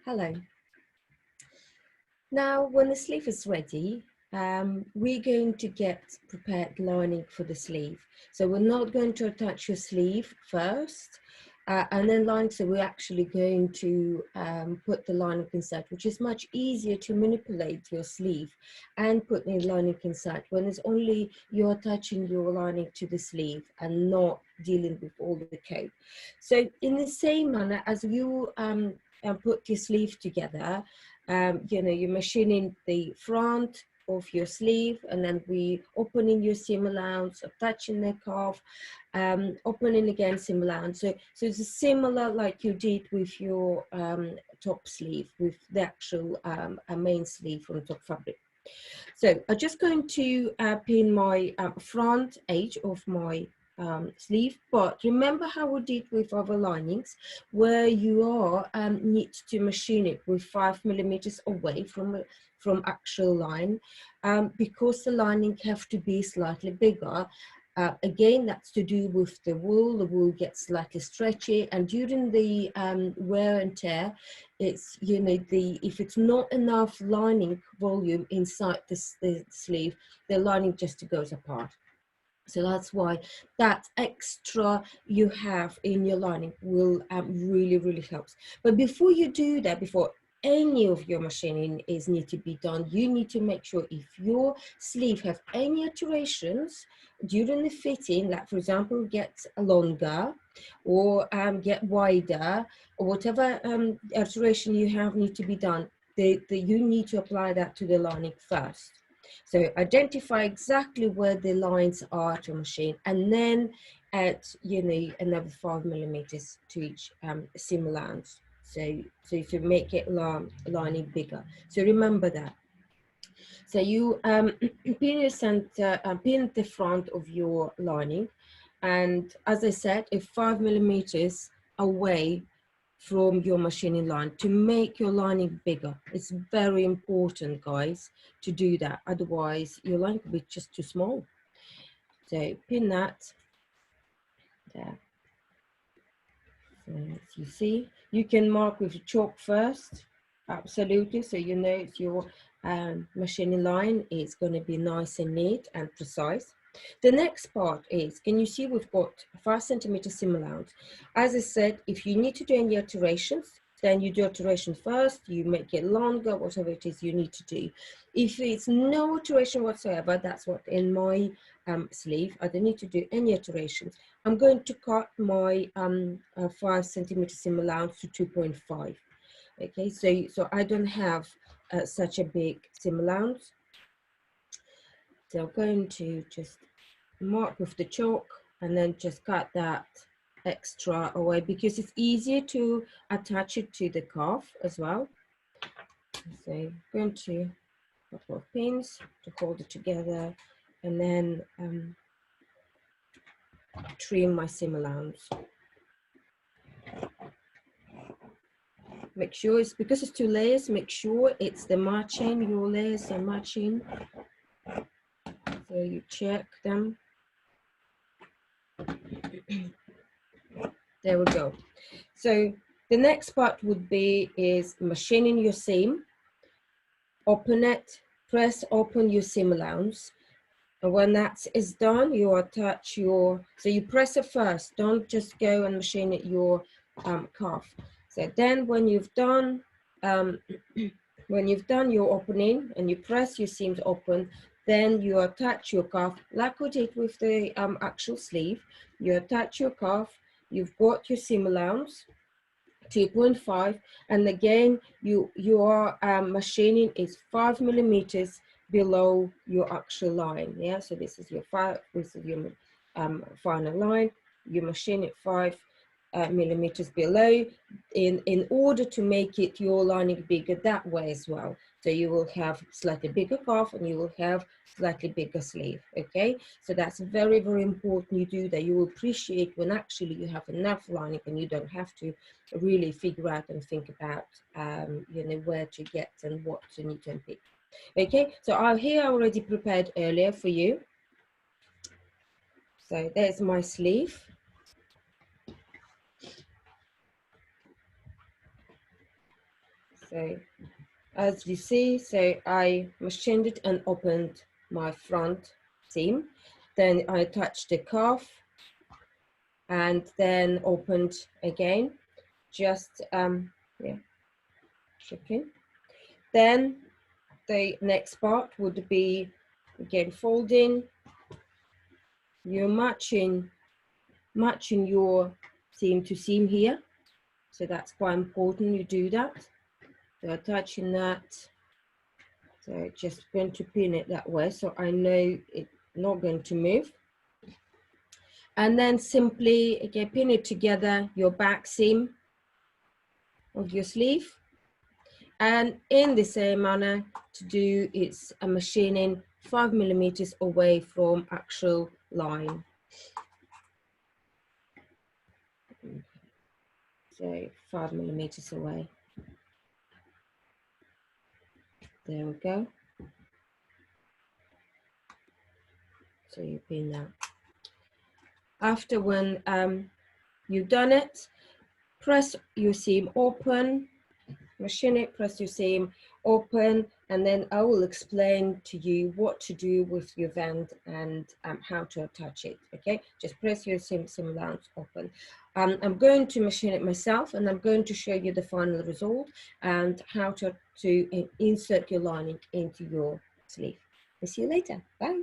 Hello. Now, when the sleeve is ready, we're going to get prepared lining for the sleeve. So we're not going to attach your sleeve first and then line. So we're actually going to put the lining inside, which is much easier to manipulate your sleeve and put the lining inside when it's only you're attaching your lining to the sleeve and not dealing with all the coat. So in the same manner as you put your sleeve together, you're machining the front of your sleeve, and then we opening your seam allowance, attaching the cuff, opening again seam allowance. So it's similar like you did with your top sleeve, with the actual main sleeve from top fabric. So I'm just going to pin my front edge of my sleeve, but remember how we did with other linings, where you are need to machine it with 5mm away from actual line, because the lining have to be slightly bigger. Again, that's to do with the wool. The wool gets slightly stretchy, and during the wear and tear, it's if it's not enough lining volume inside the sleeve, the lining just goes apart. So that's why that extra you have in your lining will really helps. But before you do that, before any of your machining is need to be done, you need to make sure if your sleeve have any alterations during the fitting, like for example get longer or get wider, or whatever alteration you have need to be done, you need to apply that to the lining first. So identify exactly where the lines are to machine, and then add, another 5mm to each seam allowance. So to make it lining bigger. So remember that. So you pin your center, pin the front of your lining, and as I said, 5mm away from your machining line to make your lining bigger. It's very important, guys, to do that. Otherwise, your line could be just too small. So pin that there. So as you see, you can mark with chalk first, absolutely. So you know it's your machining line is going to be nice and neat and precise. The next part is, can you see we've got 5cm seam allowance. As I said, if you need to do any alterations, then you do alteration first, you make it longer, whatever it is you need to do. If it's no alteration whatsoever, that's what in my sleeve, I don't need to do any alterations. I'm going to cut my 5cm seam allowance to 2.5. Okay, so I don't have such a big seam allowance. So I'm going to just mark with the chalk and then just cut that extra away, because it's easier to attach it to the cuff as well. So I'm going to a couple of pins to hold it together, and then trim my seam allowance. Make sure it's, because it's 2 layers, make sure it's the matching, your layers are matching. So you check them. There we go. So the next part would be is machining your seam. Open it, press open your seam allowance. And when that is done, you attach your, so you press it first, don't just go and machine it your cuff. So then when you've done your opening and you press your seam to open, then you attach your cuff like we did with the actual sleeve. You attach your cuff, you've got your seam allowance, 2.5, and again you are machining is 5mm below your actual line. Yeah, so this is your final line. You machine it 5mm below in order to make it your lining bigger that way as well. So you will have slightly bigger cuff and you will have slightly bigger sleeve. Okay, so that's very important you do that. You will appreciate when actually you have enough lining and you don't have to really figure out and think about where to get and what to need to unpick. Okay, so here I already prepared earlier for you. So there's my sleeve. So as you see, so I machined it and opened my front seam. Then I attached the cuff and then opened again, just yeah, checking. Then the next part would be again folding. You're matching your seam to seam here, so that's quite important you do that. So attaching that, so just going to pin it that way so I know it's not going to move. And then simply again pin it together, your back seam of your sleeve. And in the same manner to do, it's a machining 5 millimeters away from actual line. So 5 millimeters away. There we go. So you pin that. After when you've done it, press your seam open, machine it, press your seam open, and then I will explain to you what to do with your vent and how to attach it. Okay, just press your seam allowance open. I'm going to machine it myself, and I'm going to show you the final result and how to insert your lining into your sleeve. I'll see you later. Bye.